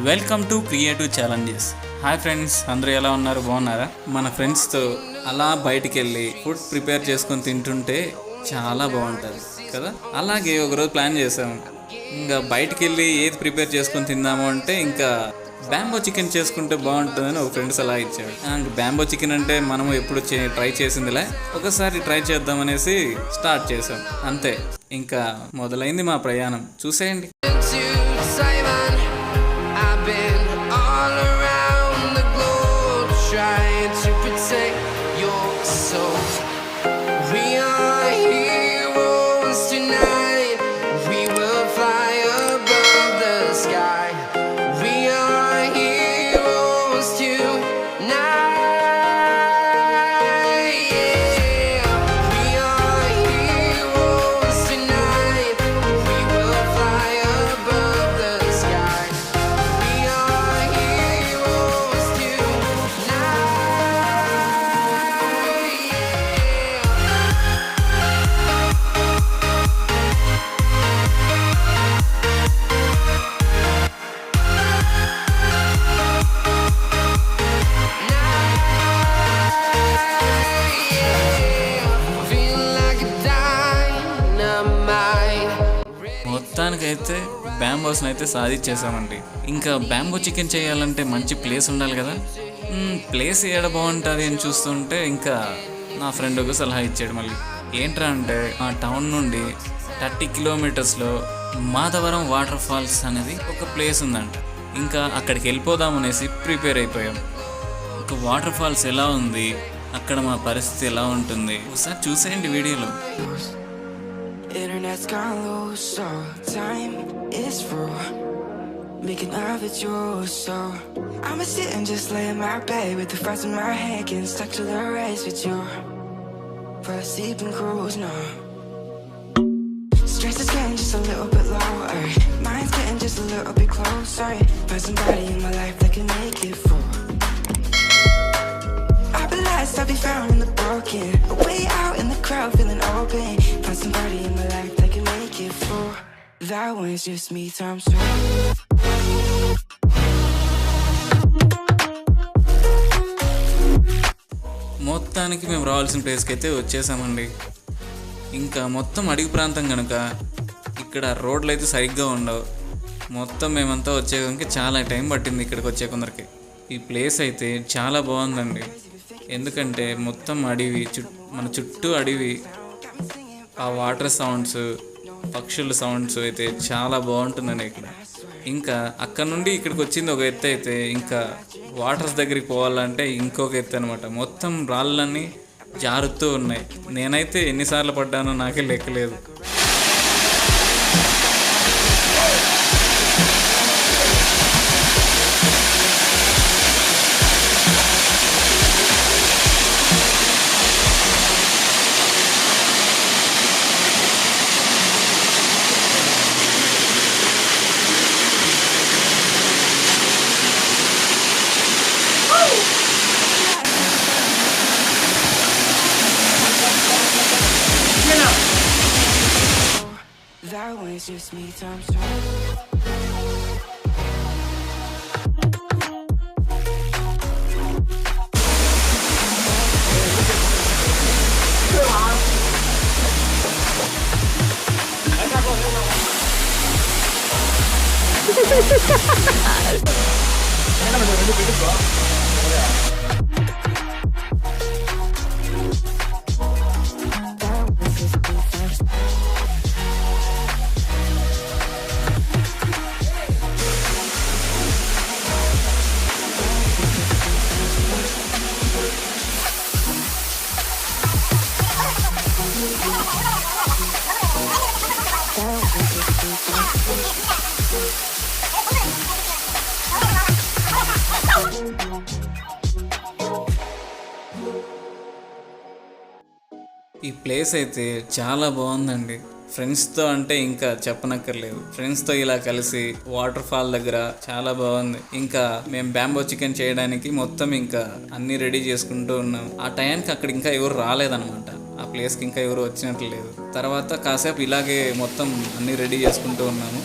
Welcome to creative challenges. Hi friends, అందరూ ఎలా ఉన్నారు? బాగున్నారా? మన ఫ్రెండ్స్తో అలా బయటికి వెళ్ళి ఫుడ్ ప్రిపేర్ చేసుకొని తింటుంటే చాలా బాగుంటుంది కదా. అలాగే ఒకరోజు ప్లాన్ చేసాము, ఇంకా బయటికి వెళ్ళి ఏది ప్రిపేర్ చేసుకొని తిందాము అంటే ఇంకా బ్యాంబో చికెన్ చేసుకుంటే బాగుంటుందని ఒక ఫ్రెండ్స్ అలా ఇచ్చాడు. అండ్ బ్యాంబో చికెన్ అంటే మనము ఎప్పుడు ట్రై చేసిందిలే, ఒకసారి ట్రై చేద్దామనేసి స్టార్ట్ చేసాం. అంతే, ఇంకా మొదలైంది మా ప్రయాణం. చూసేయండి. మొత్తానికైతే బ్యాంబోస్ని అయితే సాధించేసామండి. ఇంకా బ్యాంబో చికెన్ చేయాలంటే మంచి ప్లేస్ ఉండాలి కదా. ప్లేస్ ఏడ బాగుంటుంది అని చూస్తుంటే ఇంకా నా ఫ్రెండ్ ఒక సలహా ఇచ్చాడు. మళ్ళీ ఏంట్రా అంటే, ఆ టౌన్ నుండి 30 కిలోమీటర్స్లో మాధవరం వాటర్ ఫాల్స్ అనేది ఒక ప్లేస్ ఉందంట. ఇంకా అక్కడికి వెళ్ళిపోదాం అనేసి ప్రిపేర్ అయిపోయాం. ఇంకా వాటర్ ఫాల్స్ ఎలా ఉంది, అక్కడ మా పరిస్థితి ఎలా ఉంటుంది ఒకసారి చూసేయండి వీడియోలో. Internet's gone low, so time is through. Making love with you, so I'ma sit and just lay in my bed with the thoughts in my head, getting stuck to the race with you. For a sleeping cruise, no. Stress is getting just a little bit lower, mind's getting just a little bit closer. Find somebody in my life that can make it full. I'll be lost, I'll be found in the broken, way out in the crowd feeling open. Find somebody in my life that can make it full. That one's just me times two. మొత్తానికి మేము రావాల్సిన ప్లేస్కి అయితే వచ్చేసామండి. ఇంకా మొత్తం అడవి ప్రాంతం కనుక ఇక్కడ రోడ్లు అయితే సరిగ్గా ఉండవు. మొత్తం మేమంతా వచ్చేదానికి చాలా టైం పట్టింది ఇక్కడికి వచ్చే కొందరికి. ఈ ప్లేస్ అయితే చాలా బాగుందండి, ఎందుకంటే మొత్తం అడవి, మన చుట్టూ అడవి, ఆ వాటర్ సౌండ్స్, పక్షుల సౌండ్స్ అయితే చాలా బాగుంటుందండి ఇక్కడ. ఇంకా అక్కడ నుండి ఇక్కడికి వచ్చింది ఒక ఎత్తు అయితే, ఇంకా వాటర్స్ దగ్గరికి పోవాలంటే ఇంకొక ఎత్తు అనమాట. మొత్తం రాళ్ళన్నీ జారుతూ ఉన్నాయి. నేనైతే ఎన్నిసార్లు పడ్డానో నాకే లెక్కలేదు. That one's just me times two. ఈ ప్లేస్ అయితే చాలా బాగుందండి. ఫ్రెండ్స్తో అంటే ఇంకా చెప్పనక్కర్లేదు. ఫ్రెండ్స్తో ఇలా కలిసి వాటర్ ఫాల్ దగ్గర చాలా బాగుంది. ఇంకా మేము బ్యాంబో చికెన్ చేయడానికి మొత్తం ఇంకా అన్నీ రెడీ చేసుకుంటూ ఉన్నాం. ఆ టైంకి అక్కడ ఇంకా ఎవరు రాలేదన్నమాట. ఆ ప్లేస్కి ఇంకా ఎవరు వచ్చినట్లు లేదు. తర్వాత కాసేపు ఇలాగే మొత్తం అన్నీ రెడీ చేసుకుంటూ ఉన్నాము.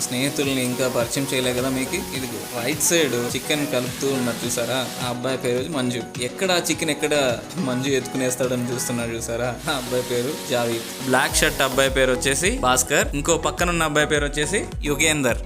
స్నేహితుల్ని ఇంకా పరిచయం చేయలే కదా మీకు. ఇది రైట్ సైడ్ చికెన్ కలుపుతూ ఉన్నారు చూసారా, ఆ అబ్బాయి పేరు మంజు. ఎక్కడ చికెన్ ఎక్కడ మంజు ఎత్తుకునేస్తాడని చూస్తున్నాడు చూసారా, ఆ అబ్బాయి పేరు జావీద్. బ్లాక్ షర్ట్ అబ్బాయి పేరు వచ్చేసి భాస్కర్. ఇంకో పక్కనున్న అబ్బాయి పేరు వచ్చేసి యుగేందర్.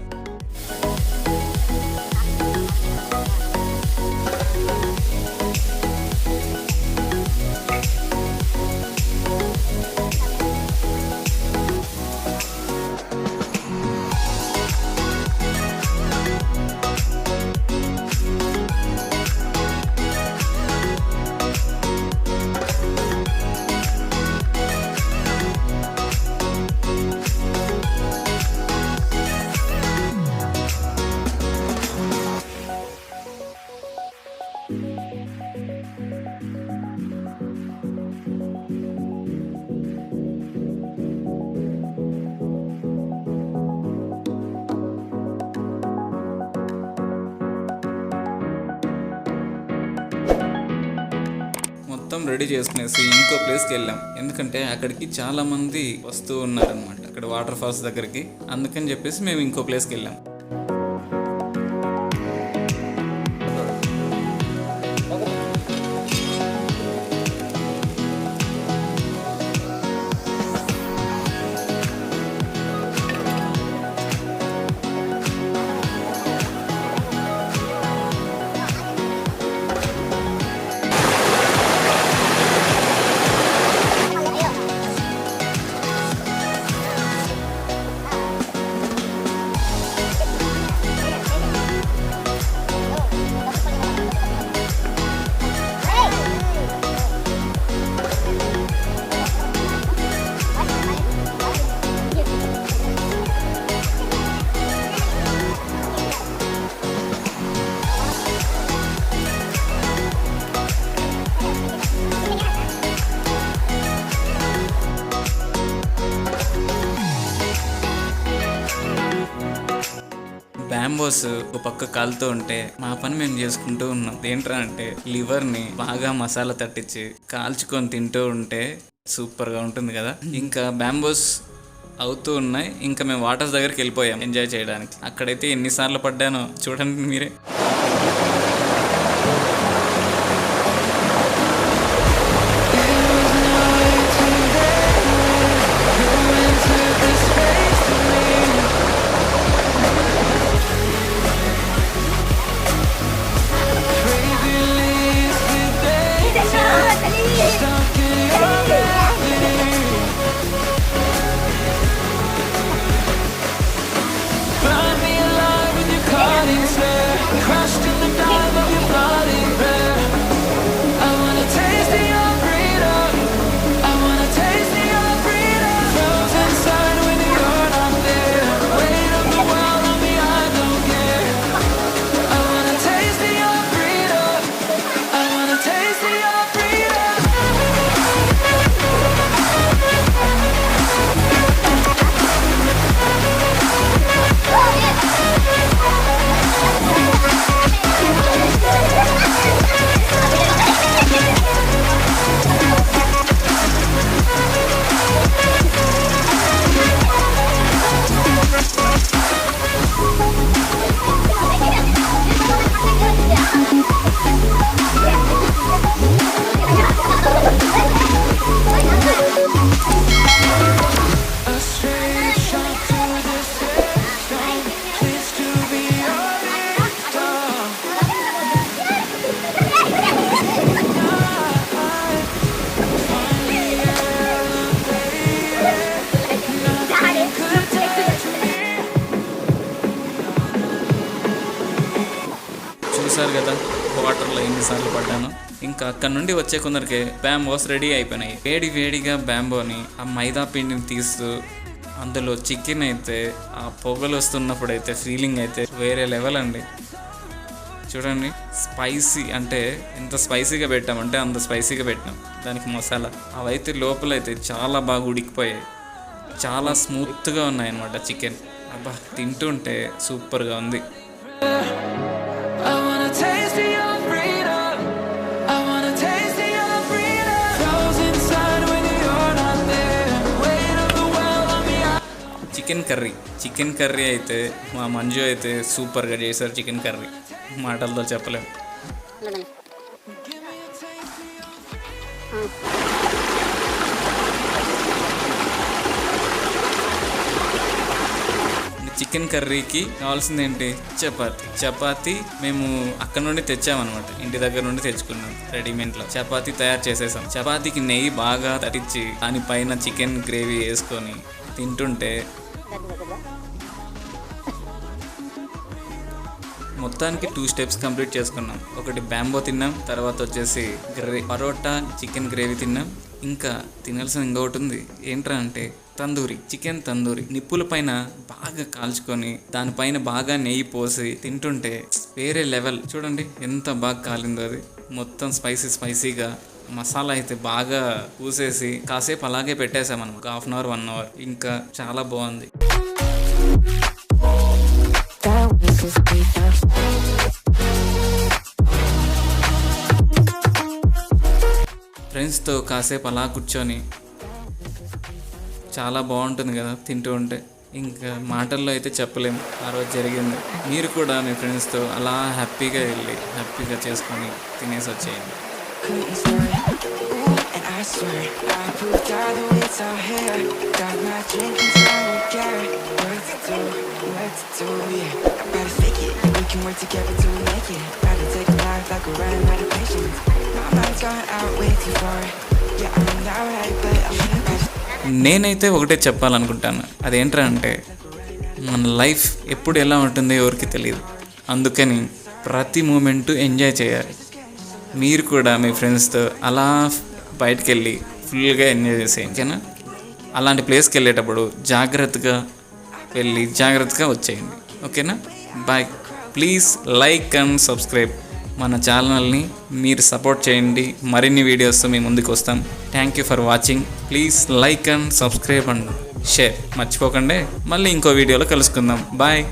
మొత్తం రెడీ చేసుకునేసి ఇంకో ప్లేస్కి వెళ్ళాం. ఎందుకంటే అక్కడికి చాలా మంది వస్తూ ఉన్నారనమాట, అక్కడ వాటర్ ఫాల్స్ దగ్గరికి. అందుకని చెప్పేసి మేము ఇంకో ప్లేస్కి వెళ్ళాం. బ్యాంబోస్ ఒక పక్క కాలుతూ ఉంటే మా పని మేము చేసుకుంటూ ఉన్నాం. ఏంట్రా అంటే లివర్ని బాగా మసాలా తట్టించి కాల్చుకొని తింటూ ఉంటే సూపర్గా ఉంటుంది కదా. ఇంకా బ్యాంబోస్ అవుతూ ఉన్నాయి. ఇంకా మేము వాటర్స్ దగ్గరికి వెళ్ళిపోయాం ఎంజాయ్ చేయడానికి. అక్కడైతే ఎన్నిసార్లు పడ్డానో చూడండి మీరే. చూసారు కదా వాటర్లో ఎన్నిసార్లు పడ్డాను. ఇంకా అక్కడ నుండి వచ్చే కొందరికి బ్యాంబోస్ రెడీ అయిపోయినాయి. వేడి వేడిగా బ్యాంబోని ఆ మైదా పిండిని తీస్తూ అందులో చికెన్ అయితే ఆ పొగలు వస్తున్నప్పుడు అయితే ఫీలింగ్ అయితే వేరే లెవెల్ అండి. చూడండి స్పైసీ అంటే ఎంత స్పైసీగా పెట్టామంటే అంత స్పైసీగా పెట్టాం దానికి మసాలా. అవైతే లోపలైతే చాలా బాగా ఉడికిపోయాయి, చాలా స్మూత్గా ఉన్నాయి అన్నమాట చికెన్. అబ్బా తింటుంటే సూపర్గా ఉంది. చికెన్ కర్రీ అయితే మా మంజు అయితే సూపర్గా చేశారు. చికెన్ కర్రీ మాటలతో చెప్పలేము. చికెన్ కర్రీకి కావాల్సింది ఏంటి? చపాతి మేము అక్కడ నుండి తెచ్చామన్నమాట, ఇంటి దగ్గర నుండి తెచ్చుకున్నాం రెడీమేడ్లో. చపాతి తయారు చేసేసాం. చపాతీకి నెయ్యి బాగా తడిచి దానిపైన చికెన్ గ్రేవీ వేసుకొని తింటుంటే మొత్తానికి 2 స్టెప్స్ కంప్లీట్ చేసుకున్నాం. ఒకటి బ్యాంబో తిన్నాం, తర్వాత వచ్చేసి పరోటా చికెన్ గ్రేవీ తిన్నాం. ఇంకా తినాల్సిన ఇంకొకటి ఉంది. ఏంట్రా అంటే చికెన్ తందూరి. నిప్పుల పైన బాగా కాల్చుకొని దానిపైన బాగా నెయ్యి పోసి తింటుంటే వేరే లెవెల్. చూడండి ఎంత బాగా కాలిందో అది. మొత్తం స్పైసీగా మసాలా అయితే బాగా పూసేసి కాసేపు అలాగే పెట్టేసాం ఒక 1/2 అవర్ 1 అవర్. ఇంకా చాలా బాగుంది. ఫ్రెండ్స్తో కాసేపు అలా కూర్చొని చాలా బాగుంటుంది కదా తింటూ ఉంటే. ఇంకా మాటల్లో అయితే చెప్పలేము ఆ రోజు జరిగింది. మీరు కూడా మీ ఫ్రెండ్స్తో అలా హ్యాపీగా వెళ్ళి హ్యాపీగా చేసుకొని తినేసి వచ్చేయండి. నేనైతే ఒకటే చెప్పాలనుకుంటాను. అదేంట్రా అంటే మన లైఫ్ ఎప్పుడు ఎలా ఉంటుందో ఎవరికి తెలియదు. అందుకని ప్రతి మూమెంటు ఎంజాయ్ చేయాలి. మీరు కూడా మీ ఫ్రెండ్స్తో అలా బయటకు వెళ్ళి ఫుల్గా ఎంజాయ్ చేసేయండి, ఓకేనా? అలాంటి ప్లేస్కి వెళ్ళేటప్పుడు జాగ్రత్తగా వెళ్ళి జాగ్రత్తగా వచ్చేయండి, ఓకేనా? Bye. Please like and subscribe. మన ఛానల్ని మీరు సపోర్ట్ చేయండి. మరిన్ని వీడియోస్తో మేము ముందుకు వస్తాం. Thank you for watching. Please like and subscribe and share మర్చిపోకండి. మళ్ళీ ఇంకో వీడియోలో కలుసుకుందాం. బాయ్.